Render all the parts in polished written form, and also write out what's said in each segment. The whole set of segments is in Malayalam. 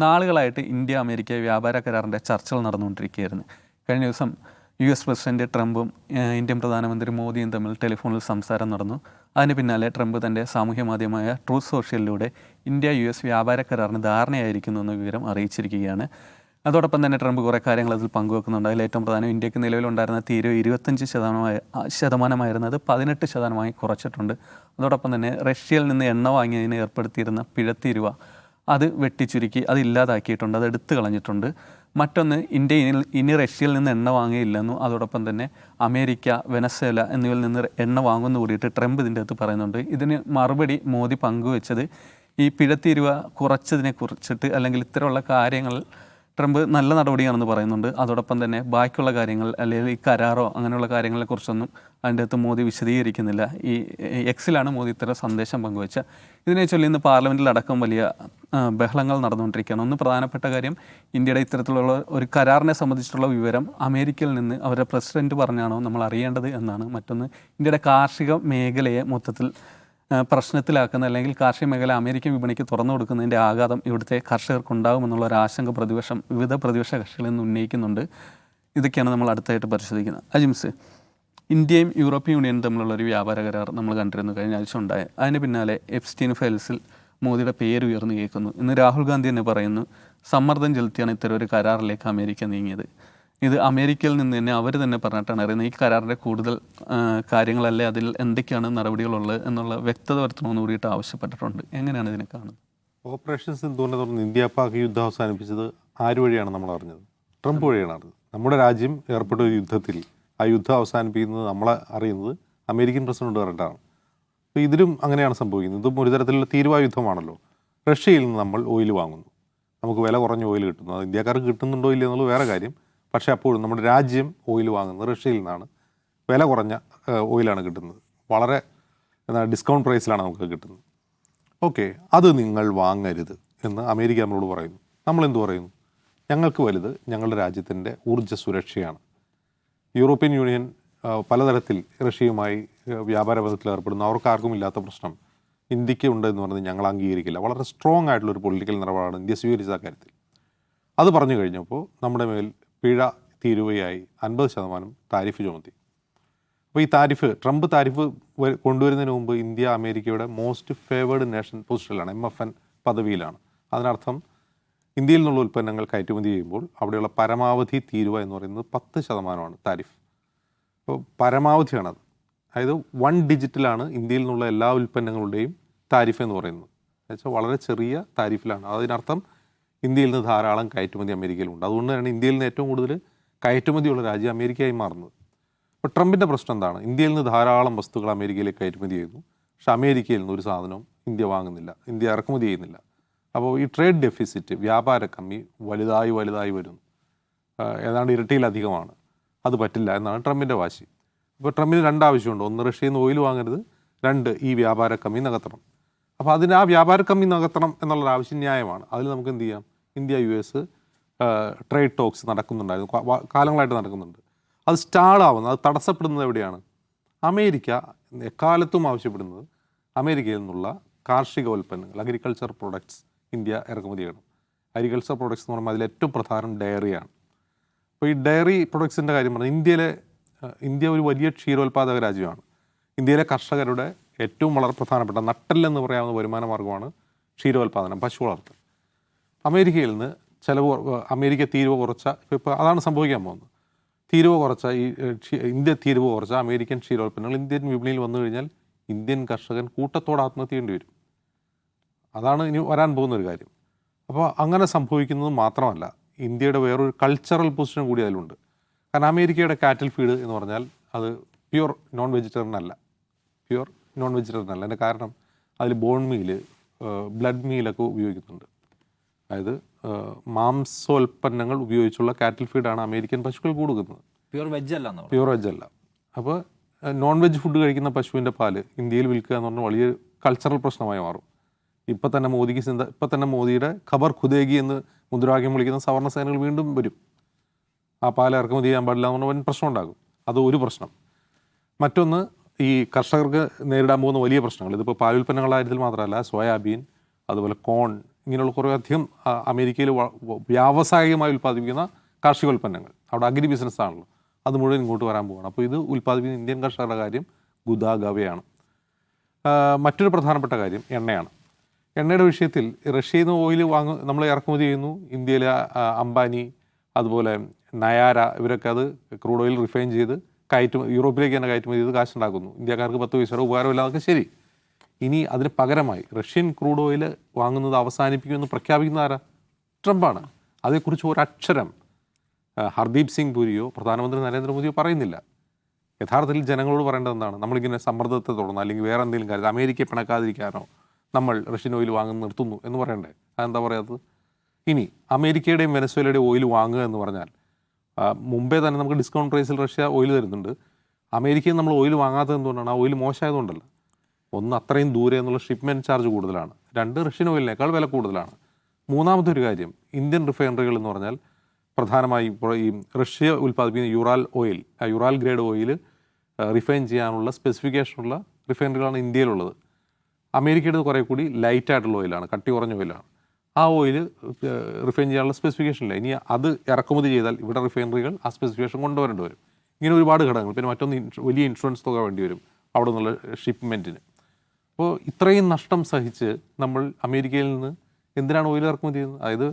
നാളുകളായിട്ട് ഇന്ത്യ അമേരിക്ക വ്യാപാര കരാറിൻ്റെ ചർച്ചകൾ നടന്നുകൊണ്ടിരിക്കുകയായിരുന്നു. കഴിഞ്ഞ ദിവസം US പ്രസിഡന്റ് ട്രംപും ഇന്ത്യൻ പ്രധാനമന്ത്രി മോദിയും തമ്മിൽ ടെലിഫോണിൽ സംസാരം നടന്നു. അതിന് പിന്നാലെ ട്രംപ് തൻ്റെ സാമൂഹ്യ മാധ്യമമായ ട്രൂത്ത് സോഷ്യലിലൂടെ ഇന്ത്യ US വ്യാപാര കരാറിന് ധാരണയായിരിക്കുന്നു എന്ന വിവരം അറിയിച്ചിരിക്കുകയാണ്. അതോടൊപ്പം തന്നെ ട്രംപ് കുറേ കാര്യങ്ങൾ അതിൽ പങ്കുവെക്കുന്നുണ്ട്. അതിൽ ഏറ്റവും പ്രധാനം ഇന്ത്യക്ക് നിലവിലുണ്ടായിരുന്ന തീരുവ 25% 18% കുറച്ചിട്ടുണ്ട്. അതോടൊപ്പം തന്നെ റഷ്യയിൽ നിന്ന് എണ്ണ വാങ്ങിയതിന് ഏർപ്പെടുത്തിയിരുന്ന പിഴത്തീരുവ അത് വെട്ടിച്ചുരുക്കി അത് ഇല്ലാതാക്കിയിട്ടുണ്ട്, അത് എടുത്തു കളഞ്ഞിട്ടുണ്ട്. മറ്റൊന്ന്, ഇന്ത്യ ഇനി റഷ്യയിൽ നിന്ന് എണ്ണ വാങ്ങുകയില്ലെന്നും അതോടൊപ്പം തന്നെ അമേരിക്ക, വെനസ്വേല എന്നിവയിൽ നിന്ന് എണ്ണ വാങ്ങുമെന്ന് കൂടിയിട്ട് ട്രംപ് ഇതിൻ്റെ അകത്ത് പറയുന്നുണ്ട്. ഇതിന് മറുപടി മോദി പങ്കുവെച്ചത് ഈ പിഴത്തീരുവ കുറച്ചതിനെ കുറിച്ചിട്ട് അല്ലെങ്കിൽ ഇത്തരമുള്ള കാര്യങ്ങൾ ട്രംപ് നല്ല നടപടിയാണെന്ന് പറയുന്നുണ്ട്. അതോടൊപ്പം തന്നെ ബാക്കിയുള്ള കാര്യങ്ങൾ അല്ലെങ്കിൽ ഈ കരാറോ അങ്ങനെയുള്ള കാര്യങ്ങളെക്കുറിച്ചൊന്നും അതിൻ്റെ അകത്ത് മോദി വിശദീകരിക്കുന്നില്ല. ഈ എക്സിലാണ് മോദി ഇത്തരം സന്ദേശം പങ്കുവെച്ച. ഇതിനെ ചൊല്ലി ഇന്ന് പാർലമെൻറ്റിലടക്കം വലിയ ബഹളങ്ങൾ നടന്നുകൊണ്ടിരിക്കുകയാണ്. ഒന്ന് പ്രധാനപ്പെട്ട കാര്യം, ഇന്ത്യയുടെ ഇത്തരത്തിലുള്ള ഒരു കരാറിനെ സംബന്ധിച്ചിട്ടുള്ള വിവരം അമേരിക്കയിൽ നിന്ന് അവരുടെ പ്രസിഡന്റ് പറഞ്ഞാണോ നമ്മൾ അറിയേണ്ടത് എന്നാണ്. മറ്റൊന്ന്, ഇന്ത്യയുടെ കാർഷിക മേഖലയെ മൊത്തത്തിൽ പ്രശ്നത്തിലാക്കുന്ന അല്ലെങ്കിൽ കാർഷിക മേഖല അമേരിക്കൻ വിപണിക്ക് തുറന്നു കൊടുക്കുന്നതിൻ്റെ ആഘാതം ഇവിടുത്തെ കർഷകർക്കുണ്ടാകുമെന്നുള്ള ഒരു ആശങ്ക വിവിധ പ്രതിപക്ഷ കക്ഷികളിൽ നിന്ന് ഉന്നയിക്കുന്നുണ്ട്. ഇതൊക്കെയാണ് നമ്മൾ അടുത്തായിട്ട് പരിശോധിക്കുന്നത്. അജിംസ്, ഇന്ത്യയും യൂറോപ്യൻ യൂണിയനും തമ്മിലുള്ള ഒരു വ്യാപാര കരാർ നമ്മൾ കണ്ടിരുന്നു കഴിഞ്ഞ ആഴ്ച ഉണ്ടായ. അതിന് പിന്നാലെ എപ്സ്റ്റീൻ ഫയൽസിൽ മോദിയുടെ പേര് ഉയർന്നു കേൾക്കുന്നു. ഇന്ന് രാഹുൽ ഗാന്ധി തന്നെ പറയുന്നു സമ്മർദ്ദം ചെലുത്തിയാണ് ഇത്തരം ഒരു കരാറിലേക്ക് അമേരിക്ക നീങ്ങിയത്. ഇത് അമേരിക്കയിൽ നിന്ന് തന്നെ അവർ തന്നെ പറഞ്ഞിട്ടാണ് അറിയുന്നത്. ഈ കരാറിൻ്റെ കൂടുതൽ കാര്യങ്ങളല്ലേ, അതിൽ എന്തൊക്കെയാണ് നടപടികളുള്ളത് എന്നുള്ള വ്യക്തത വരുത്തണമെന്ന് കൂടിയിട്ട് ആവശ്യപ്പെട്ടിട്ടുണ്ട്. എങ്ങനെയാണ് ഇതിനെ കാണുന്നത്? ഓപ്പറേഷൻ സിന്ധുവിനെ തുടർന്ന് ഇന്ത്യ പാക് യുദ്ധം അവസാനിപ്പിച്ചത് ആര് വഴിയാണ് നമ്മൾ അറിഞ്ഞത്? ട്രംപ് വഴിയാണ് അറിഞ്ഞത്. നമ്മുടെ രാജ്യം ഏർപ്പെട്ട ഒരു യുദ്ധത്തിൽ ആ യുദ്ധം അവസാനിപ്പിക്കുന്നത് നമ്മളെ അറിയുന്നത് അമേരിക്കൻ പ്രസിഡന്റ് പറഞ്ഞിട്ടാണ്. അപ്പോൾ ഇതിലും അങ്ങനെയാണ് സംഭവിക്കുന്നത്. ഇതും ഒരു തരത്തിലുള്ള തീരുവ യുദ്ധമാണല്ലോ. റഷ്യയിൽ നിന്ന് നമ്മൾ ഓയിൽ വാങ്ങുന്നു, നമുക്ക് വില കുറഞ്ഞ ഓയിൽ കിട്ടുന്നു. അത് ഇന്ത്യക്കാർക്ക് കിട്ടുന്നുണ്ടോ ഇല്ല എന്നുള്ളത് വേറെ കാര്യം. പക്ഷേ അപ്പോഴും നമ്മുടെ രാജ്യം ഓയിൽ വാങ്ങുന്നത് റഷ്യയിൽ നിന്നാണ്. വില കുറഞ്ഞ ഓയിലാണ് കിട്ടുന്നത്, വളരെ ഡിസ്കൗണ്ട് പ്രൈസിലാണ് നമുക്ക് കിട്ടുന്നത്. ഓക്കെ, അത് നിങ്ങൾ വാങ്ങരുത് എന്ന് അമേരിക്ക നമ്മളോട് പറയുന്നു. നമ്മളെന്ത് പറയുന്നു? ഞങ്ങൾക്ക് വലുത് ഞങ്ങളുടെ രാജ്യത്തിൻ്റെ ഊർജ്ജ സുരക്ഷയാണ്. യൂറോപ്യൻ യൂണിയൻ പലതരത്തിൽ റഷ്യയുമായി വ്യാപാര ബന്ധത്തിൽ ഏർപ്പെടുന്നു. അവർക്കാർക്കും ഇല്ലാത്ത പ്രശ്നം ഇന്ത്യക്ക് ഉണ്ട് എന്ന് പറഞ്ഞ് ഞങ്ങൾ അംഗീകരിക്കില്ല. വളരെ സ്ട്രോങ് ആയിട്ടുള്ളൊരു പൊളിറ്റിക്കൽ നിലപാടാണ് ഇന്ത്യ സ്വീകരിച്ച കാര്യത്തിൽ. അത് പറഞ്ഞു കഴിഞ്ഞപ്പോൾ നമ്മുടെ മേൽ പിഴ തീരുവയായി 50% താരിഫ് ചുമത്തി. അപ്പോൾ ഈ ട്രംപ് താരിഫ് കൊണ്ടുവരുന്നതിന് മുമ്പ് ഇന്ത്യ അമേരിക്കയുടെ മോസ്റ്റ് ഫേവേർഡ് നേഷൻ പൊസിഷനിലാണ്, MFN പദവിയിലാണ്. അതിനർത്ഥം ഇന്ത്യയിൽ നിന്നുള്ള ഉൽപ്പന്നങ്ങൾ കയറ്റുമതി ചെയ്യുമ്പോൾ അവിടെയുള്ള പരമാവധി തീരുവ എന്ന് പറയുന്നത് 10% താരിഫ്. അപ്പോൾ പരമാവധിയാണത്. അതായത് 1 ഡിജിറ്റിലാണ് ഇന്ത്യയിൽ നിന്നുള്ള എല്ലാ ഉൽപ്പന്നങ്ങളുടെയും താരിഫ് എന്ന് പറയുന്നത്. എന്നുവെച്ചാൽ വളരെ ചെറിയ താരിഫിലാണ്. അതിനർത്ഥം ഇന്ത്യയിൽ നിന്ന് ധാരാളം കയറ്റുമതി അമേരിക്കയിലുണ്ട്. അതുകൊണ്ട് തന്നെ ഇന്ത്യയിൽ നിന്ന് ഏറ്റവും കൂടുതൽ കയറ്റുമതിയുള്ള രാജ്യം അമേരിക്കയായി മാറുന്നത്. അപ്പോൾ ട്രംപിൻ്റെ പ്രശ്നം എന്താണ്? ഇന്ത്യയിൽ നിന്ന് ധാരാളം വസ്തുക്കൾ അമേരിക്കയിലേക്ക് കയറ്റുമതി ചെയ്യുന്നു, പക്ഷെ അമേരിക്കയിൽ നിന്ന് ഒരു സാധനവും ഇന്ത്യ വാങ്ങുന്നില്ല, ഇന്ത്യ ഇറക്കുമതി ചെയ്യുന്നില്ല. അപ്പോൾ ഈ ട്രേഡ് ഡെഫിസിറ്റ്, വ്യാപാര കമ്മി വലുതായി വരുന്നു. ഏതാണ്ട് ഇരട്ടിയിലധികമാണ്. അത് പറ്റില്ല എന്നാണ് ട്രംപിൻ്റെ വാശി. അപ്പോൾ ട്രംപിന് 2 ആവശ്യമുണ്ട്. ഒന്ന്, റഷ്യയിൽ നിന്ന് ഓയിൽ വാങ്ങരുത്. 2, ഈ വ്യാപാര കമ്മി നികത്തണം. അപ്പോൾ അതിന് ആ വ്യാപാര കമ്മി നികത്തണം എന്നുള്ളൊരു ആവശ്യം ന്യായമാണ്. അതിൽ നമുക്ക് എന്ത് ചെയ്യാം? ഇന്ത്യ US ട്രേഡ് ടോക്സ് നടക്കുന്നുണ്ടായിരുന്നു, കാലങ്ങളായിട്ട് നടക്കുന്നുണ്ട്. അത് സ്റ്റാളാവുന്നത്, അത് തടസ്സപ്പെടുന്നത് എവിടെയാണ്? അമേരിക്ക എക്കാലത്തും ആവശ്യപ്പെടുന്നത് അമേരിക്കയിൽ നിന്നുള്ള കാർഷിക ഉൽപ്പന്നങ്ങൾ, അഗ്രികൾച്ചർ പ്രൊഡക്ട്സ് ഇന്ത്യ ഇറക്കുമതി ചെയ്യണം. അഗ്രികൾച്ചർ പ്രൊഡക്ട്സ് എന്ന് പറയുമ്പോൾ അതിൽ ഏറ്റവും പ്രധാനം ഡയറിയാണ്. അപ്പോൾ ഈ ഡയറി പ്രൊഡക്ട്സിൻ്റെ കാര്യം പറഞ്ഞാൽ ഇന്ത്യ ഒരു വലിയ ക്ഷീരോത്പാദക രാജ്യമാണ്. ഇന്ത്യയിലെ കർഷകരുടെ ഏറ്റവും വളരെ പ്രധാനപ്പെട്ട നട്ടെല്ലെന്ന് പറയാവുന്ന വരുമാന മാർഗ്ഗമാണ് ക്ഷീരോത്പാദനം, പശു വളർത്തൽ. അമേരിക്കയിൽ നിന്ന് അമേരിക്ക തീരുവ കുറച്ച, ഇപ്പോൾ അതാണ് സംഭവിക്കാൻ പോകുന്നത്. ഇന്ത്യ തീരുവ കുറച്ച അമേരിക്കൻ ക്ഷീരോൽപ്പന്നങ്ങൾ ഇന്ത്യൻ വിപണിയിൽ വന്നു കഴിഞ്ഞാൽ ഇന്ത്യൻ കർഷകൻ കൂട്ടത്തോടെ ആത്മഹത്യ ചെയ്യേണ്ടി വരും. അതാണ് ഇനി വരാൻ പോകുന്നൊരു കാര്യം. അപ്പോൾ അങ്ങനെ സംഭവിക്കുന്നത് മാത്രമല്ല, ഇന്ത്യയുടെ വേറൊരു കൾച്ചറൽ പൊസിഷൻ കൂടി അതിലുണ്ട്. കാരണം അമേരിക്കയുടെ കാറ്റൽ ഫീഡ് എന്ന് പറഞ്ഞാൽ അത് പ്യുവർ നോൺ വെജിറ്റേറിയൻ അല്ല. അതിൻ്റെ കാരണം അതിൽ ബോൺ മീല്, ബ്ലഡ് മീലൊക്കെ ഉപയോഗിക്കുന്നുണ്ട്. അതായത് മാംസോൽപ്പന്നങ്ങൾ ഉപയോഗിച്ചുള്ള കാറ്റിൽ ഫീഡാണ് അമേരിക്കൻ പശുക്കൾ കൊടുക്കുന്നത്. പ്യുവർ വെജ് അല്ല. അപ്പോൾ നോൺ വെജ് ഫുഡ് കഴിക്കുന്ന പശുവിൻ്റെ പാല് ഇന്ത്യയിൽ വിൽക്കുക എന്ന് പറഞ്ഞാൽ വലിയ കൾച്ചറൽ പ്രശ്നമായി മാറും. ഇപ്പം തന്നെ മോദിയുടെ ഖബർ ഖുദേഗി എന്ന് മുദ്രാവാക്യം വിളിക്കുന്ന സവർണ്ണ സേനകൾ വീണ്ടും വരും. ആ പാല് ഇറക്കുമതി ചെയ്യാൻ പാടില്ല എന്ന് പറഞ്ഞാൽ പ്രശ്നം ഉണ്ടാകും. അത് ഒരു പ്രശ്നം. മറ്റൊന്ന്, ഈ കർഷകർക്ക് നേരിടാൻ പോകുന്ന വലിയ പ്രശ്നങ്ങൾ, ഇതിപ്പോൾ പാലുൽപ്പന്നങ്ങളുടെ കാര്യത്തിൽ മാത്രമല്ല, സോയാബീൻ, അതുപോലെ കോൺ, ഇങ്ങനെയുള്ള കുറേ അധികം അമേരിക്കയിൽ വ്യാവസായികമായി ഉൽപ്പാദിപ്പിക്കുന്ന കാർഷികോൽപ്പന്നങ്ങൾ, അവിടെ അഗ്രി ബിസിനസ് ആണല്ലോ, അത് മുഴുവൻ ഇങ്ങോട്ട് വരാൻ പോവുകയാണ്. അപ്പോൾ ഇത് ഉൽപ്പാദിപ്പിക്കുന്ന ഇന്ത്യൻ കർഷകരുടെ കാര്യം ഗുദാഗവയാണ്. മറ്റൊരു പ്രധാനപ്പെട്ട കാര്യം എണ്ണയാണ്. എണ്ണയുടെ വിഷയത്തിൽ റഷ്യയിൽ നിന്ന് ഓയിൽ നമ്മൾ ഇറക്കുമതി ചെയ്യുന്നു. ഇന്ത്യയിലെ അംബാനി, അതുപോലെ നയാര, ഇവരൊക്കെ അത് ക്രൂഡ് ഓയിൽ റിഫൈൻ ചെയ്ത് യൂറോപ്പിലേക്ക് തന്നെ കയറ്റുമതി ചെയ്ത് കാശുണ്ടാക്കുന്നു. ഇന്ത്യക്കാർക്ക് 10 പൈസയുടെ ഉപകാരമില്ലാതൊക്കെ ശരി. ഇനി അതിന് പകരമായി റഷ്യൻ ക്രൂഡ് ഓയിൽ വാങ്ങുന്നത് അവസാനിപ്പിക്കുമെന്ന് പ്രഖ്യാപിക്കുന്ന ആരാ? ട്രംപാണ്. അതേക്കുറിച്ച് ഒരക്ഷരം ഹർദീപ് സിംഗ് പുരിയോ പ്രധാനമന്ത്രി നരേന്ദ്രമോദിയോ പറയുന്നില്ല. യഥാർത്ഥത്തിൽ ജനങ്ങളോട് പറയേണ്ടത് എന്താണ്? നമ്മളിങ്ങനെ സമ്മർദ്ദത്തെ തുടർന്ന് അല്ലെങ്കിൽ വേറെ എന്തെങ്കിലും കാര്യം അമേരിക്കയെ പിണക്കാതിരിക്കാനോ നമ്മൾ റഷ്യൻ ഓയിൽ വാങ്ങുന്ന നിർത്തുന്നു എന്ന് പറയണ്ടേ? അതെന്താ പറയാത്തത്? ഇനി അമേരിക്കയുടെയും വെനസ്വേലയുടെയും ഓയിൽ വാങ്ങുക എന്ന് പറഞ്ഞാൽ മുമ്പേ തന്നെ നമുക്ക് ഡിസ്കൗണ്ട് പ്രൈസിൽ റഷ്യ ഓയിൽ തരുന്നുണ്ട്. അമേരിക്കയിൽ നമ്മൾ ഓയിൽ വാങ്ങാത്തത് എന്തുകൊണ്ടാണ്? ആ ഓയിൽ മോശമായതുകൊണ്ടല്ല. ഒന്ന്, അത്രയും ദൂരെ എന്നുള്ള ഷിപ്മെൻറ്റ് ചാർജ് കൂടുതലാണ്. 2, റഷ്യൻ ഓയിലിനേക്കാൾ വില കൂടുതലാണ്. മൂന്നാമത്തെ ഒരു കാര്യം, ഇന്ത്യൻ റിഫൈനറികൾ എന്ന് പറഞ്ഞാൽ പ്രധാനമായും ഇപ്പോൾ ഈ റഷ്യ ഉൽപ്പാദിപ്പിക്കുന്ന യുറാൽ ഗ്രേഡ് ഓയിൽ റിഫൈൻ ചെയ്യാനുള്ള സ്പെസിഫിക്കേഷനുള്ള റിഫൈനറികളാണ് ഇന്ത്യയിലുള്ളത്. അമേരിക്കയുടെ കുറേ കൂടി ലൈറ്റായിട്ടുള്ള ഓയിലാണ്, കട്ടി കുറഞ്ഞ ഓയിലാണ്. ആ ഓയിൽ റിഫൈൻ ചെയ്യാനുള്ള സ്പെസിഫിക്കേഷൻ ഇല്ല. ഇനി അത് ഇറക്കുമതി ചെയ്താൽ ഇവിടെ റിഫൈനറികൾ ആ സ്പെസിഫിക്കേഷൻ കൊണ്ടുവരേണ്ടി വരും. ഇങ്ങനെ ഒരുപാട് ഘടകങ്ങൾ. പിന്നെ മറ്റൊന്ന് വലിയ ഇൻഷുറൻസ് തുക വേണ്ടി വരും അവിടെ നിന്നുള്ള ഷിപ്മെൻറ്റിന്. അപ്പോൾ ഇത്രയും നഷ്ടം സഹിച്ച് നമ്മൾ അമേരിക്കയിൽ നിന്ന് എന്തിനാണ് ഓയിൽ ഇറക്കുമതി ചെയ്യുന്നത്? അതായത്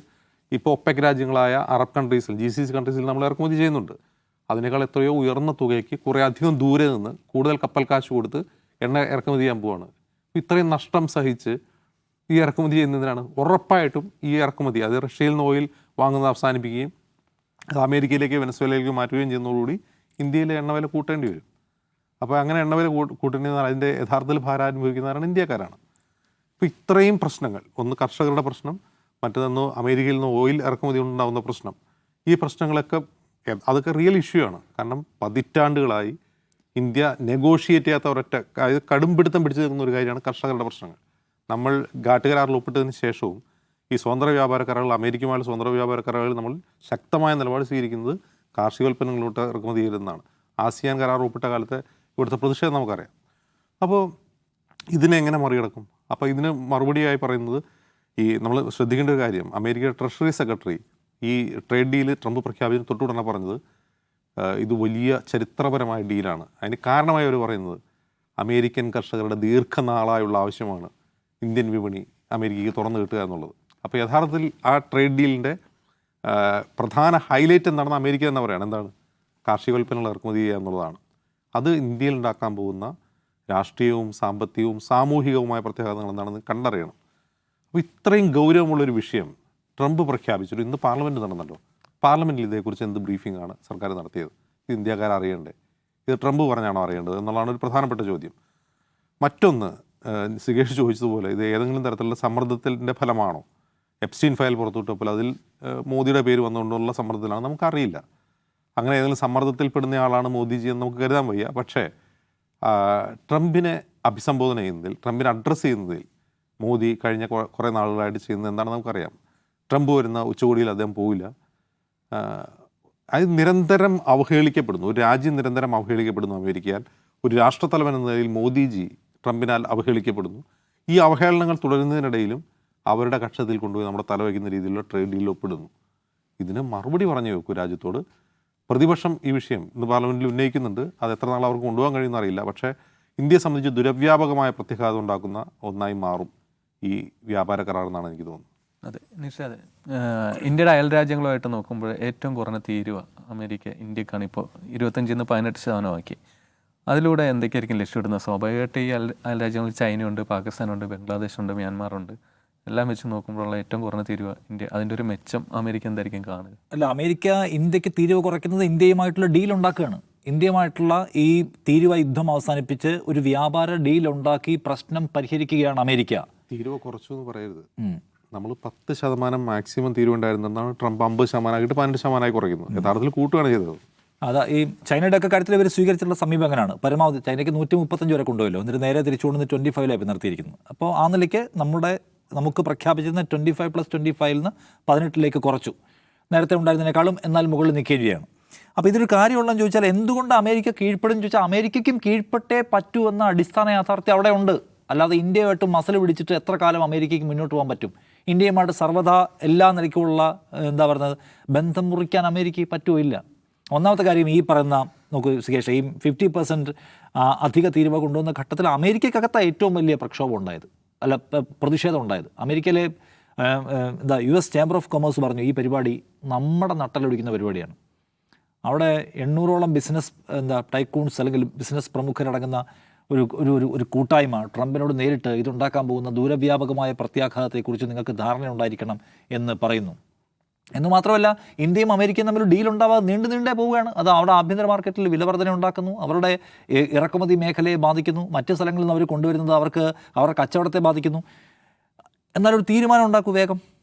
ഇപ്പോൾ ഒപെക് രാജ്യങ്ങളായ അറബ് കൺട്രീസിൽ, GCC കൺട്രീസിൽ നമ്മൾ ഇറക്കുമതി ചെയ്യുന്നുണ്ട്. അതിനേക്കാൾ എത്രയോ ഉയർന്ന തുകയ്ക്ക് കുറേ അധികം ദൂരെ നിന്ന് കൂടുതൽ കപ്പൽ കാശ് കൊടുത്ത് എണ്ണ ഇറക്കുമതി ചെയ്യാൻ പോവാണ്. ഇത്രയും നഷ്ടം സഹിച്ച് ഈ ഇറക്കുമതി ചെയ്യുന്നതിനാണ്. ഉറപ്പായിട്ടും ഈ ഇറക്കുമതി, അത് റഷ്യയിൽ നിന്ന് ഓയിൽ വാങ്ങുന്നത് അവസാനിപ്പിക്കുകയും അത് അമേരിക്കയിലേക്ക് വെനസ്വേലയിലേക്ക് മാറ്റുകയും ചെയ്യുന്നതോടുകൂടി ഇന്ത്യയിലെ എണ്ണവില കൂട്ടേണ്ടി വരും. അപ്പോൾ അങ്ങനെ എണ്ണവില കൂട്ടേണ്ടി അതിൻ്റെ യഥാർത്ഥത്തിൽ ഭാരം അനുഭവിക്കുന്നവരാണ് ഇന്ത്യക്കാരാണ്. അപ്പോൾ ഇത്രയും പ്രശ്നങ്ങൾ, ഒന്ന് കർഷകരുടെ പ്രശ്നം, മറ്റൊന്ന് അമേരിക്കയിൽ നിന്ന് ഓയിൽ ഇറക്കുമതി ഉണ്ടാകുന്ന പ്രശ്നം, ഈ പ്രശ്നങ്ങളൊക്കെ അതൊക്കെ റിയൽ ഇഷ്യൂ ആണ്. കാരണം പതിറ്റാണ്ടുകളായി ഇന്ത്യ നെഗോഷിയേറ്റ് ചെയ്യാത്ത ഒരൊറ്റ, അതായത് കടുംപിടുത്തം പിടിച്ചു നിൽക്കുന്ന ഒരു കാര്യമാണ് കർഷകരുടെ പ്രശ്നങ്ങൾ. നമ്മൾ ഘാട്ട് കരാറിൽ ഒപ്പിട്ടതിന് ശേഷവും ഈ സ്വതന്ത്ര വ്യാപാര കരാറുകൾ, അമേരിക്കയുമായുള്ള സ്വതന്ത്ര വ്യാപാര കരാറുകൾ നമ്മൾ ശക്തമായ നിലപാട് സ്വീകരിക്കുന്നത് കാർഷികോൽപ്പന്നങ്ങളിലോട്ട് ഇറക്കുമതി ചെയ്തെന്നാണ്. ആസിയാൻ കരാർ ഒപ്പിട്ട കാലത്തെ ഇവിടുത്തെ പ്രതിഷേധം നമുക്കറിയാം. അപ്പോൾ ഇതിനെങ്ങനെ മറികടക്കും? അപ്പോൾ ഇതിന് മറുപടിയായി പറയുന്നത്, ഈ നമ്മൾ ശ്രദ്ധിക്കേണ്ട ഒരു കാര്യം, അമേരിക്കയുടെ ട്രഷറി സെക്രട്ടറി ഈ ട്രേഡ് ഡീല് ട്രംപ് പ്രഖ്യാപിച്ചതിന് തൊട്ടുടനെ പറഞ്ഞത് ഇത് വലിയ ചരിത്രപരമായ ഡീലാണ്. അതിന് കാരണമായി അവർ പറയുന്നത് അമേരിക്കൻ കർഷകരുടെ ദീർഘനാളായുള്ള ആവശ്യമാണ് ഇന്ത്യൻ വിപണി അമേരിക്കയ്ക്ക് തുറന്നു കിട്ടുക എന്നുള്ളത്. അപ്പോൾ യഥാർത്ഥത്തിൽ ആ ട്രേഡ് ഡീലിൻ്റെ പ്രധാന ഹൈലൈറ്റ് എന്താണെന്ന് അമേരിക്ക തന്നെ പറയുകയാണ്. എന്താണ്? കാർഷികോൽപ്പന്നങ്ങൾ ഇറക്കുമതി ചെയ്യുക എന്നുള്ളതാണ്. അത് ഇന്ത്യയിൽ ഉണ്ടാക്കാൻ പോകുന്ന രാഷ്ട്രീയവും സാമ്പത്തികവും സാമൂഹികവുമായ പ്രത്യാഘാതങ്ങൾ എന്താണെന്ന് കണ്ടറിയണം. അപ്പോൾ ഇത്രയും ഗൗരവമുള്ളൊരു വിഷയം ട്രംപ് പ്രഖ്യാപിച്ചിട്ട് ഇന്ന് പാർലമെൻറ്റ് നടന്നല്ലോ. പാർലമെൻറ്റിൽ ഇതേക്കുറിച്ച് എന്ത് ബ്രീഫിംഗ് ആണ് സർക്കാർ നടത്തിയത്? ഇത് ഇന്ത്യക്കാർ അറിയണ്ടേ? ഇത് ട്രംപ് പറഞ്ഞാണോ അറിയേണ്ടത് എന്നുള്ളതാണ് ഒരു പ്രധാനപ്പെട്ട ചോദ്യം. മറ്റൊന്ന്, സികേഷ് ചോദിച്ചതുപോലെ ഇത് ഏതെങ്കിലും തരത്തിലുള്ള സമ്മർദ്ദത്തിൻ്റെ ഫലമാണോ? എപ്സ്റ്റീൻ ഫയൽ പുറത്തുവിട്ടപ്പോൾ അതിൽ മോദിയുടെ പേര് വന്നുകൊണ്ടുള്ള സമ്മർദ്ദത്തിലാണ്, നമുക്കറിയില്ല. അങ്ങനെ ഏതെങ്കിലും സമ്മർദ്ദത്തിൽപ്പെടുന്ന ആളാണ് മോദിജി എന്ന് നമുക്ക് കരുതാൻ വയ്യ. പക്ഷേ ട്രംപിനെ അഭിസംബോധന ചെയ്യുന്നതിൽ, ട്രംപിനെ അഡ്രസ്സ് ചെയ്യുന്നതിൽ മോദി കഴിഞ്ഞ കുറേ നാളുകളായിട്ട് ചെയ്യുന്നത് എന്താണെന്ന് നമുക്കറിയാം. ട്രംപ് വരുന്ന ഉച്ചകോടിയിൽ അദ്ദേഹം പോവില്ല. അത് നിരന്തരം അവഹേളിക്കപ്പെടുന്നു. ഒരു രാജ്യം നിരന്തരം അവഹേളിക്കപ്പെടുന്നു അമേരിക്കയാൽ. ഒരു രാഷ്ട്രത്തലവൻ എന്ന നിലയിൽ മോദിജി ട്രംപിനാൽ അവഹേളിക്കപ്പെടുന്നു. ഈ അവഹേളനങ്ങൾ തുടരുന്നതിനിടയിലും അവരുടെ കക്ഷത്തിൽ കൊണ്ടുപോയി നമ്മുടെ തലവയ്ക്കുന്ന രീതിയിലുള്ള ട്രേഡ് ഡീലിൽ ഒപ്പിടുന്നു. ഇതിന് മറുപടി പറഞ്ഞു വെക്കൂ രാജ്യത്തോട്. പ്രതിപക്ഷം ഈ വിഷയം ഇന്ന് പാർലമെൻറ്റിൽ ഉന്നയിക്കുന്നുണ്ട്. അത് എത്ര നാൾ അവർക്ക് കൊണ്ടുപോകാൻ കഴിയുമെന്ന് അറിയില്ല. പക്ഷേ ഇന്ത്യയെ സംബന്ധിച്ച് ദുരവ്യാപകമായ പ്രത്യാഘാതം ഉണ്ടാക്കുന്ന ഒന്നായി മാറും ഈ വ്യാപാര കരാർ എന്നാണ് എനിക്ക് തോന്നുന്നത്. അതെ നിഷാദ്, ഇന്ത്യയുടെ അയൽ രാജ്യങ്ങളുമായിട്ട് നോക്കുമ്പോൾ ഏറ്റവും കുറഞ്ഞ തീരുവ അമേരിക്ക ഇന്ത്യക്കാണ് ഇപ്പോൾ 25% 18% അതിലൂടെ എന്തൊക്കെയായിരിക്കും ലക്ഷ്യമിടുന്നത്? സ്വാഭാവികമായിട്ട് ഈ അയൽ രാജ്യങ്ങളിൽ ചൈനയുണ്ട്, പാകിസ്ഥാനുണ്ട്, ബംഗ്ലാദേശുണ്ട്, മ്യാൻമാറുണ്ട്. എല്ലാം വെച്ച് നോക്കുമ്പോഴുള്ള ഏറ്റവും കുറഞ്ഞ തീരുവ ഇന്ത്യ, അതിൻ്റെ ഒരു മെച്ചം അമേരിക്ക എന്തായിരിക്കും കാണുക? അല്ല, അമേരിക്ക ഇന്ത്യക്ക് തീരുവ കുറയ്ക്കുന്നത് ഇന്ത്യയുമായിട്ടുള്ള ഡീൽ ഉണ്ടാക്കുകയാണ്. ഇന്ത്യയുമായിട്ടുള്ള ഈ തീരുവ യുദ്ധം അവസാനിപ്പിച്ച് ഒരു വ്യാപാര ഡീൽ ഉണ്ടാക്കി പ്രശ്നം പരിഹരിക്കുകയാണ് അമേരിക്ക. തീരുവ കുറച്ചു എന്ന് പറയരുത്. നമ്മൾ 10% മാക്സിമം തീരുവ ഉണ്ടായിരുന്നെന്നാണ് ട്രംപ് 50% 18% കുറയ്ക്കുന്നത്. യഥാർത്ഥത്തിൽ കൂട്ടുകയാണ് ചെയ്തത്. അതാ ഈ ചൈനയുടെ ഒക്കെ കാര്യത്തിൽ ഇവർ സ്വീകരിച്ചിട്ടുള്ള സമീപം അങ്ങനെയാണ്. പരമാവധി ചൈനയ്ക്ക് 135 വരെ കൊണ്ടുപോയല്ലോ, എന്നിട്ട് നേരെ തിരിച്ചുകൊണ്ട് 25 നിർത്തിയിരിക്കുന്നത്. അപ്പോൾ ആ നിലയ്ക്ക് നമുക്ക് പ്രഖ്യാപിച്ചിരുന്ന 25+25 18 കുറച്ചു. നേരത്തെ ഉണ്ടായിരുന്നതിനേക്കാളും എന്നാൽ മുകളിൽ നിൽക്കുകയാണ്. അപ്പോൾ ഇതൊരു കാര്യമുള്ളതെന്ന് ചോദിച്ചാൽ എന്തുകൊണ്ട് അമേരിക്ക കീഴ്പ്പെടും ചോദിച്ചാൽ അമേരിക്കയ്ക്കും കീഴ്പ്പെട്ടേ പറ്റൂ എന്ന അടിസ്ഥാന യാഥാർത്ഥ്യം അവിടെ ഉണ്ട്. അല്ലാതെ ഇന്ത്യയുമായിട്ട് മസൽ പിടിച്ചിട്ട് എത്ര കാലം അമേരിക്കയ്ക്ക് മുന്നോട്ട് പോകാൻ പറ്റും? ഇന്ത്യയുമായിട്ട് സർവ്വതാ എല്ലാ നിലയ്ക്കുമുള്ള എന്താ പറയുന്നത് ബന്ധം മുറിക്കാൻ അമേരിക്കയ്ക്ക് പറ്റുമോ? ഇല്ല. ഒന്നാമത്തെ കാര്യം ഈ പറയുന്ന നോക്കൂ സുകേഷ്, ഈ 50% അധിക തീരുവ കൊണ്ടുവന്ന ഘട്ടത്തിൽ അമേരിക്കക്കകത്താണ് ഏറ്റവും വലിയ പ്രക്ഷോഭം ഉണ്ടായത്, അല്ല പ്രതിഷേധം ഉണ്ടായത്. അമേരിക്കയിലെ US ചേംബർ ഓഫ് കൊമേഴ്സ് പറഞ്ഞു ഈ പരിപാടി നമ്മുടെ നട്ടലൊടിക്കുന്ന പരിപാടിയാണ്. അവിടെ 800ഓളം ബിസിനസ് ടൈക്കൂൺസ് അല്ലെങ്കിൽ ബിസിനസ് പ്രമുഖരടങ്ങുന്ന ഒരു കൂട്ടായ്മ ട്രംപിനോട് നേരിട്ട് ഇതുണ്ടാക്കാൻ പോകുന്ന ദൂരവ്യാപകമായ പ്രത്യാഘാതത്തെക്കുറിച്ച് നിങ്ങൾക്ക് ധാരണയുണ്ടായിരിക്കണം എന്ന് പറയുന്നു. എന്ന് മാത്രമല്ല, ഇന്ത്യയും അമേരിക്കയും തമ്മിൽ ഡീൽ ഉണ്ടാവാതെ നീണ്ടേ പോവുകയാണ്. അത് അവിടെ ആഭ്യന്തര മാർക്കറ്റിൽ വിലവർധന ഉണ്ടാക്കുന്നു, അവരുടെ ഇറക്കുമതി മേഖലയെ ബാധിക്കുന്നു, മറ്റ് സ്ഥലങ്ങളിൽ നിന്ന് അവർ കൊണ്ടുവരുന്നത് അവരുടെ കച്ചവടത്തെ ബാധിക്കുന്നു. എന്നാലൊരു തീരുമാനം ഉണ്ടാക്കൂ വേഗം.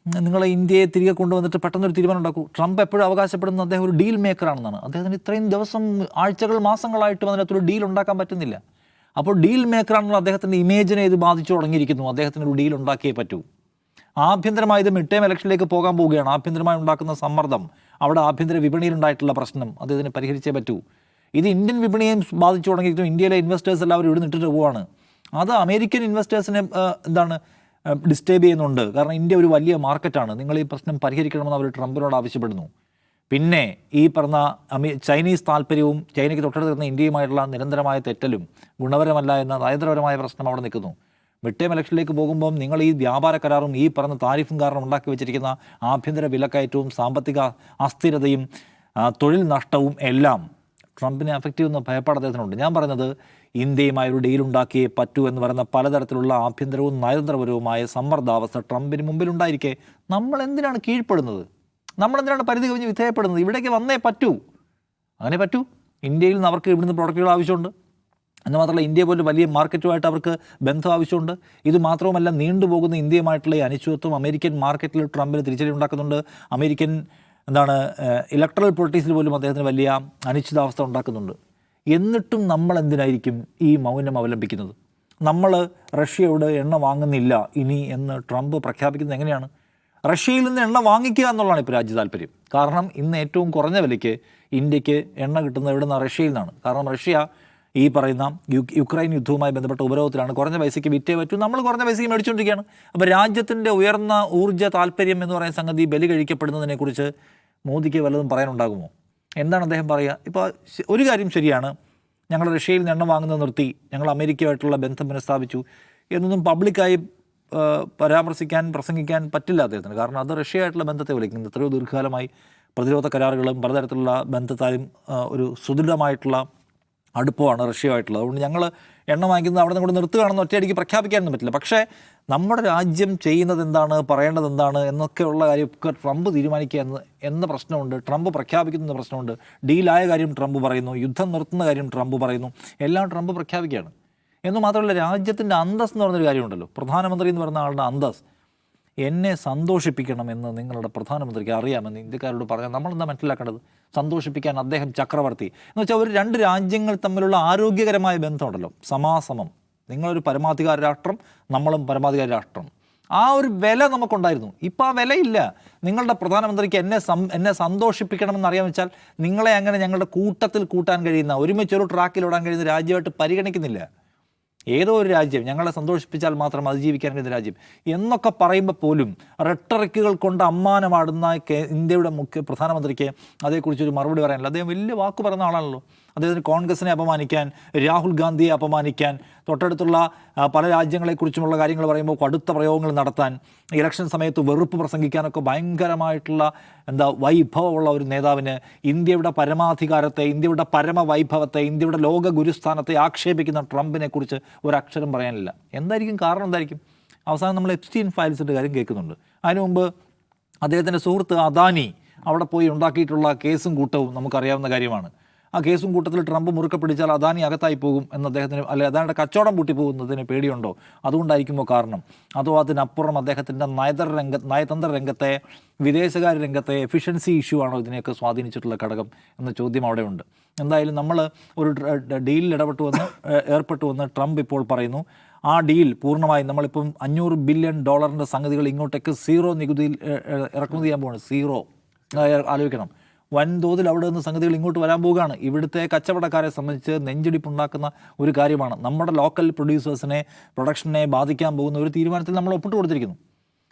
നിങ്ങൾ ഇന്ത്യയെ തിരികെ കൊണ്ടുവന്നിട്ട് പെട്ടെന്നൊരു തീരുമാനം ഉണ്ടാക്കൂ. ട്രംപ് എപ്പോഴും അവകാശപ്പെടുന്നത് അദ്ദേഹം ഒരു ഡീൽ മേക്കറാണെന്നാണ്. അദ്ദേഹത്തിന് ഇത്രയും ദിവസം, ആഴ്ചകൾ, മാസങ്ങളായിട്ടും അതിനകത്തൊരു ഡീൽ ഉണ്ടാക്കാൻ പറ്റുന്നില്ല. അപ്പോൾ ഡീൽ മേക്കറാണെന്നുള്ള അദ്ദേഹത്തിൻ്റെ ഇമേജിനെ ഇത് ബാധിച്ചു തുടങ്ങിയിരിക്കുന്നു. അദ്ദേഹത്തിന് ഒരു ഡീൽ ഉണ്ടാക്കിയേ പറ്റൂ. ആഭ്യന്തരമായി ഇത് മിഡ് ടേം ഇലക്ഷനിലേക്ക് പോകാൻ പോവുകയാണ്. ആഭ്യന്തരമായി ഉണ്ടാക്കുന്ന സമ്മർദ്ദം, അവിടെ ആഭ്യന്തര വിപണിയിലുണ്ടായിട്ടുള്ള പ്രശ്നം, അദ്ദേഹത്തിന് പരിഹരിച്ചേ പറ്റൂ. ഇത് ഇന്ത്യൻ വിപണിയെയും ബാധിച്ചു തുടങ്ങിയിരിക്കുന്നു. ഇന്ത്യയിലെ ഇൻവെസ്റ്റേഴ്സ് എല്ലാവരും ഇവിടെ നിന്നിട്ട് പോവുകയാണ്. അത് അമേരിക്കൻ ഇൻവെസ്റ്റേഴ്സിനെ ഡിസ്റ്റേബ് ചെയ്യുന്നുണ്ട്. കാരണം ഇന്ത്യ ഒരു വലിയ മാർക്കറ്റാണ്, നിങ്ങൾ ഈ പ്രശ്നം പരിഹരിക്കണമെന്ന് അവർ ട്രംപിനോട് ആവശ്യപ്പെടുന്നു. പിന്നെ ഈ പറഞ്ഞ ചൈനീസ് താല്പര്യവും ചൈനയ്ക്ക് തൊട്ടടുത്ത് ഇന്ത്യയുമായിട്ടുള്ള നിരന്തരമായ തെറ്റലും ഗുണപരമല്ല എന്ന നയതന്ത്രപരമായ പ്രശ്നം അവിടെ നിൽക്കുന്നു. മിഡ് ടേം ഇലക്ഷനിലേക്ക് പോകുമ്പം നിങ്ങൾ ഈ വ്യാപാര കരാറും ഈ പറഞ്ഞ താരിഫും കാരണം ഉണ്ടാക്കി വെച്ചിരിക്കുന്ന ആഭ്യന്തര വിലക്കയറ്റവും സാമ്പത്തിക അസ്ഥിരതയും തൊഴിൽ നഷ്ടവും എല്ലാം ട്രംപിനെ അഫക്റ്റ് ചെയ്യുന്ന ഭയപ്പാട് അദ്ദേഹത്തിനുണ്ട്. ഞാൻ പറയുന്നത് ഇന്ത്യയുമായി ഒരു ഡീലുണ്ടാക്കിയേ പറ്റൂ എന്ന് പറയുന്ന പലതരത്തിലുള്ള ആഭ്യന്തരവും നയതന്ത്രപരവുമായ സമ്മർദ്ദാവസ്ഥ ട്രംപിന് മുമ്പിലുണ്ടായിരിക്കെ നമ്മൾ എന്തിനാണ് കീഴ്പ്പെടുന്നത്? നമ്മളെന്തിനാണ് പരിധി കവിഞ്ഞ് വിധേയപ്പെടുന്നത്? ഇവിടേക്ക് വന്നേ പറ്റൂ. അങ്ങനെ പറ്റൂ. ഇന്ത്യയിൽ നിന്ന് അവർക്ക് ഇവിടുന്ന് പ്രൊഡക്റ്റുകൾ ആവശ്യമുണ്ട്. എന്ന് മാത്രമല്ല, ഇന്ത്യ പോലെ വലിയ മാർക്കറ്റുമായിട്ട് അവർക്ക് ബന്ധം ആവശ്യമുണ്ട്. ഇത് മാത്രവുമല്ല, നീണ്ടുപോകുന്ന ഇന്ത്യയുമായിട്ടുള്ള ഈ അനിശ്ചിതത്വം അമേരിക്കൻ മാർക്കറ്റിൽ ട്രംപിന് തിരിച്ചടി ഉണ്ടാക്കുന്നുണ്ട്. അമേരിക്കൻ ഇലക്ട്രൽ പൊളിറ്റിക്സിൽ പോലും അദ്ദേഹത്തിന് വലിയ അനിശ്ചിതാവസ്ഥ ഉണ്ടാക്കുന്നുണ്ട്. എന്നിട്ടും നമ്മൾ എന്തിനായിരിക്കും ഈ മൗനം അവലംബിക്കുന്നത്? നമ്മൾ റഷ്യയോട് എണ്ണ വാങ്ങുന്നില്ല ഇനി എന്ന് ട്രംപ് പ്രഖ്യാപിക്കുന്നത് എങ്ങനെയാണ്? റഷ്യയിൽ നിന്ന് എണ്ണ വാങ്ങിക്കുക എന്നുള്ളതാണ് ഇപ്പോൾ രാജ്യ താല്പര്യം. കാരണം ഇന്ന് ഏറ്റവും കുറഞ്ഞ വിലയ്ക്ക് ഇന്ത്യക്ക് എണ്ണ കിട്ടുന്നത് എവിടെ നിന്നാണ്? റഷ്യയിൽ നിന്നാണ്. കാരണം റഷ്യ ഈ പറയുന്ന യുക്രൈൻ യുദ്ധവുമായി ബന്ധപ്പെട്ട ഉപരോധത്തിലാണ്. കുറഞ്ഞ പൈസയ്ക്ക് വിറ്റേ പറ്റൂ, നമ്മൾ കുറഞ്ഞ പൈസയ്ക്ക് മേടിച്ചുകൊണ്ടിരിക്കുകയാണ്. അപ്പോൾ രാജ്യത്തിൻ്റെ ഉയർന്ന ഊർജ്ജ താല്പര്യം എന്ന് പറയുന്ന സംഗതി ബലി കഴിക്കപ്പെടുന്നതിനെക്കുറിച്ച് മോദിക്ക് വല്ലതും പറയാനുണ്ടാകുമോ? എന്താണ് അദ്ദേഹം പറയുക? ഇപ്പോൾ ഒരു കാര്യം ശരിയാണ്, ഞങ്ങൾ റഷ്യയിൽ നിന്ന് എണ്ണ വാങ്ങുന്നത് നിർത്തി, ഞങ്ങൾ അമേരിക്കയുമായിട്ടുള്ള ബന്ധം പുനഃസ്ഥാപിച്ചു എന്നൊന്നും പബ്ലിക്കായി പ്രസംഗിക്കാൻ പറ്റില്ല അദ്ദേഹത്തിന്. കാരണം അത് റഷ്യയായിട്ടുള്ള ബന്ധത്തെ വിളിക്കുന്നത്. എത്രയോ ദീർഘകാലമായി പ്രതിരോധ കരാറുകളും പലതരത്തിലുള്ള ബന്ധത്താലും ഒരു സുദൃഢമായിട്ടുള്ള അടുപ്പമാണ് റഷ്യയുമായിട്ടുള്ളത്. അതുകൊണ്ട് ഞങ്ങൾ എണ്ണ വാങ്ങിക്കുന്നത് അവിടെ നിന്ന് കൂടെ നിർത്തുകയാണെന്ന് ഒറ്റയടിക്ക് പ്രഖ്യാപിക്കാനൊന്നും പറ്റില്ല. പക്ഷേ നമ്മുടെ രാജ്യം ചെയ്യുന്നത് എന്താണ്, പറയേണ്ടത് എന്താണ് എന്നൊക്കെയുള്ള കാര്യമൊക്കെ ട്രംപ് തീരുമാനിക്കുക എന്ന പ്രശ്നമുണ്ട്. ട്രംപ് പ്രഖ്യാപിക്കുന്ന പ്രശ്നമുണ്ട്. ഡീലായ കാര്യം ട്രംപ് പറയുന്നു, യുദ്ധം നിർത്തുന്ന കാര്യം ട്രംപ് പറയുന്നു, എല്ലാം ട്രംപ് പ്രഖ്യാപിക്കുകയാണ്. എന്ന് മാത്രമല്ല, രാജ്യത്തിൻ്റെ അന്തസ് എന്ന് പറഞ്ഞൊരു കാര്യമുണ്ടല്ലോ, പ്രധാനമന്ത്രി എന്ന് പറയുന്ന ആളുടെ അന്തസ്. എന്നെ സന്തോഷിപ്പിക്കണമെന്ന് നിങ്ങളുടെ പ്രധാനമന്ത്രിക്ക് അറിയാമെന്ന് ഇന്ത്യക്കാരോട് പറഞ്ഞാൽ നമ്മളെന്താ മനസ്സിലാക്കേണ്ടത്? സന്തോഷിപ്പിക്കാൻ അദ്ദേഹം ചക്രവർത്തി എന്ന് വെച്ചാൽ ഒരു രണ്ട് രാജ്യങ്ങൾ തമ്മിലുള്ള ആരോഗ്യകരമായ ബന്ധമുണ്ടല്ലോ, സമാസമം. നിങ്ങളൊരു പരമാധികാര രാഷ്ട്രം, നമ്മളും പരമാധികാര രാഷ്ട്രം. ആ ഒരു വില നമുക്കുണ്ടായിരുന്നു. ഇപ്പോൾ ആ വിലയില്ല. നിങ്ങളുടെ പ്രധാനമന്ത്രിക്ക് എന്നെ സന്തോഷിപ്പിക്കണമെന്ന് അറിയാമെന്ന് വെച്ചാൽ നിങ്ങളെ അങ്ങനെ ഞങ്ങളുടെ കൂട്ടത്തിൽ കൂട്ടാൻ കഴിയുന്ന, ഒരുമിച്ചൊരു ട്രാക്കിലോടാൻ കഴിയുന്ന രാജ്യമായിട്ട് പരിഗണിക്കുന്നില്ല. ഏതോ ഒരു രാജ്യം ഞങ്ങളെ സന്തോഷിപ്പിച്ചാൽ മാത്രം അതിജീവിക്കാൻ കഴിയുന്ന രാജ്യം എന്നൊക്കെ പറയുമ്പോൾ പോലും റെട്ടറിക്കുകൾ കൊണ്ട് അമ്മാനമാടുന്ന ഇന്ത്യയുടെ പ്രധാനമന്ത്രിക്ക് അതേക്കുറിച്ചൊരു മറുപടി പറയാനില്ല. അദ്ദേഹം വലിയ വാക്ക് പറയുന്ന ആളാണല്ലോ. അദ്ദേഹത്തിന് കോൺഗ്രസിനെ അപമാനിക്കാൻ, രാഹുൽ ഗാന്ധിയെ അപമാനിക്കാൻ, തൊട്ടടുത്തുള്ള പല രാജ്യങ്ങളെക്കുറിച്ചുമുള്ള കാര്യങ്ങൾ പറയുമ്പോൾ കടുത്ത പ്രയോഗങ്ങൾ നടത്താൻ, ഇലക്ഷൻ സമയത്ത് വെറുപ്പ് പ്രസംഗിക്കാനൊക്കെ ഭയങ്കരമായിട്ടുള്ള വൈഭവമുള്ള ഒരു നേതാവിന് ഇന്ത്യയുടെ പരമാധികാരത്തെ, ഇന്ത്യയുടെ പരമവൈഭവത്തെ, ഇന്ത്യയുടെ ലോക ഗുരുസ്ഥാനത്തെ ആക്ഷേപിക്കുന്ന ട്രംപിനെ കുറിച്ച് ഒരക്ഷരം പറയാനില്ല. എന്തായിരിക്കും കാരണം? എന്തായിരിക്കും? അവസാനം നമ്മൾ എപ്സ്റ്റീൻ ഫയൽസിൻ്റെ കാര്യം കേൾക്കുന്നുണ്ട്. അതിനു മുമ്പ് അദ്ദേഹത്തിൻ്റെ സുഹൃത്ത് അദാനി അവിടെ പോയി ഉണ്ടാക്കിയിട്ടുള്ള കേസും കൂട്ടവും നമുക്കറിയാവുന്ന കാര്യമാണ്. ആ കേസും കൂട്ടത്തിൽ ട്രംപ് മുറുക്കെ പിടിച്ചാൽ അദാനി അകത്തായി പോകും എന്ന് അദ്ദേഹത്തിന്, അല്ലെ അദാനിയുടെ കച്ചവടം പൂട്ടി പോകുന്നതിന് പേടിയുണ്ടോ? അതുകൊണ്ടായിരിക്കുമോ കാരണം? അതോ അതിനപ്പുറം അദ്ദേഹത്തിൻ്റെ നയതന്ത്ര രംഗത്തെ, വിദേശകാര്യ രംഗത്തെ എഫിഷ്യൻസി ഇഷ്യൂ ആണോ ഇതിനെയൊക്കെ സ്വാധീനിച്ചിട്ടുള്ള ഘടകം എന്ന ചോദ്യം അവിടെയുണ്ട്. എന്തായാലും നമ്മൾ ഒരു ഡീലിൽ ഏർപ്പെട്ടു വന്ന് ട്രംപ് ഇപ്പോൾ പറയുന്നു. ആ ഡീൽ പൂർണ്ണമായും നമ്മളിപ്പം $500 ബില്യൺ സംഗതികൾ ഇങ്ങോട്ടേക്ക് സീറോ നികുതിയിൽ ഇറക്കുമതി ചെയ്യാൻ പോവാണ്. സീറോ ആലോചിക്കണം. വൻതോതിൽ അവിടെ നിന്ന് സംഗതികൾ ഇങ്ങോട്ട് വരാൻ പോവുകയാണ്. ഇവിടുത്തെ കച്ചവടക്കാരെ സംബന്ധിച്ച് നെഞ്ചിടിപ്പുണ്ടാക്കുന്ന ഒരു കാര്യമാണ്. നമ്മുടെ ലോക്കൽ പ്രൊഡ്യൂസേഴ്സിനെ, പ്രൊഡക്ഷനെ ബാധിക്കാൻ പോകുന്ന ഒരു തീരുമാനത്തിൽ നമ്മൾ ഒപ്പിട്ട് കൊടുത്തിരിക്കുന്നു.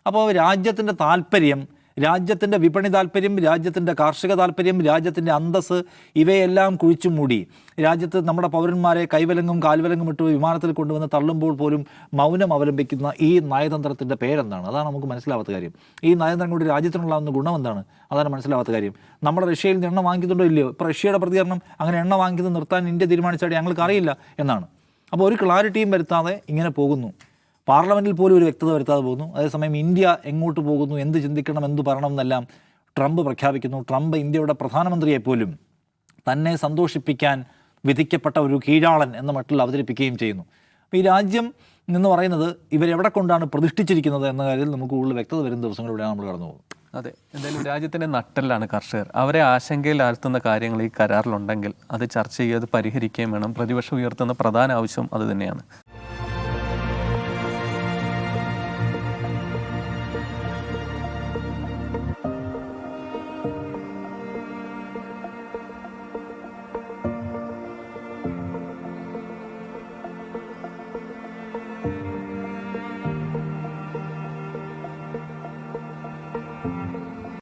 അപ്പോൾ രാജ്യത്തിൻ്റെ താല്പര്യം, രാജ്യത്തിൻ്റെ വിപണി താല്പര്യം, രാജ്യത്തിൻ്റെ കാർഷിക താല്പര്യം, രാജ്യത്തിൻ്റെ അന്തസ്സ് ഇവയെല്ലാം കുഴിച്ചു മൂടി രാജ്യത്ത് നമ്മുടെ പൗരന്മാരെ കൈവലങ്ങും കാൽവലങ്ങും ഇട്ട് വിമാനത്തിൽ കൊണ്ടുവന്ന് തള്ളുമ്പോൾ പോലും മൗനം അവലംബിക്കുന്ന ഈ നയതന്ത്രത്തിൻ്റെ പേരെന്താണ്? അതാണ് നമുക്ക് മനസ്സിലാവാത്ത കാര്യം. ഈ നയതന്ത്രം കൊണ്ട് രാജ്യത്തിനുണ്ടാകുന്ന ഗുണം എന്താണ്? അതാണ് മനസ്സിലാവാത്ത കാര്യം. നമ്മുടെ റഷ്യയിൽ നിന്ന് എണ്ണ വാങ്ങിക്കുന്നുണ്ടോ ഇല്ലയോ? ഇപ്പോൾ റഷ്യയുടെ പ്രതികരണം അങ്ങനെ എണ്ണ വാങ്ങിക്കുന്നത് നിർത്താൻ ഇന്ത്യ തീരുമാനിച്ചാൽ ഞങ്ങൾക്ക് അറിയില്ല എന്നാണ്. അപ്പോൾ ഒരു ക്ലാരിറ്റിയും വരുത്താതെ ഇങ്ങനെ പോകുന്നു. പാർലമെൻറ്റിൽ പോലും ഒരു വ്യക്തത വരുത്താതെ പോകുന്നു. അതേസമയം ഇന്ത്യ എങ്ങോട്ട് പോകുന്നു, എന്ത് ചിന്തിക്കണം, എന്ത് പറയണം എന്നെല്ലാം ട്രംപ് പ്രഖ്യാപിക്കുന്നു. ട്രംപ് ഇന്ത്യയുടെ പ്രധാനമന്ത്രിയെ പോലും തന്നെ സന്തോഷിപ്പിക്കാൻ വിധിക്കപ്പെട്ട ഒരു കീഴാളൻ എന്ന മട്ടിൽ അവതരിപ്പിക്കുകയും ചെയ്യുന്നു. അപ്പോൾ ഈ രാജ്യം എന്ന് പറയുന്നത് ഇവരെവിടെ കൊണ്ടാണ് പ്രതിഷ്ഠിച്ചിരിക്കുന്നത് എന്ന കാര്യത്തിൽ നമുക്ക് കൂടുതൽ വ്യക്തത വരുന്ന ദിവസങ്ങളിലൂടെയാണ് നമ്മൾ കടന്നു പോകുന്നത്. അതെ, എന്തായാലും രാജ്യത്തിൻ്റെ നട്ടെല്ലാണ് കർഷകർ. അവരെ ആശങ്കയിലാഴ്ത്തുന്ന കാര്യങ്ങൾ ഈ കരാറിലുണ്ടെങ്കിൽ അത് ചർച്ച ചെയ്യുക, അത് പരിഹരിക്കുകയും വേണം. പ്രതിപക്ഷം ഉയർത്തുന്ന പ്രധാന ആവശ്യം അത് തന്നെയാണ്.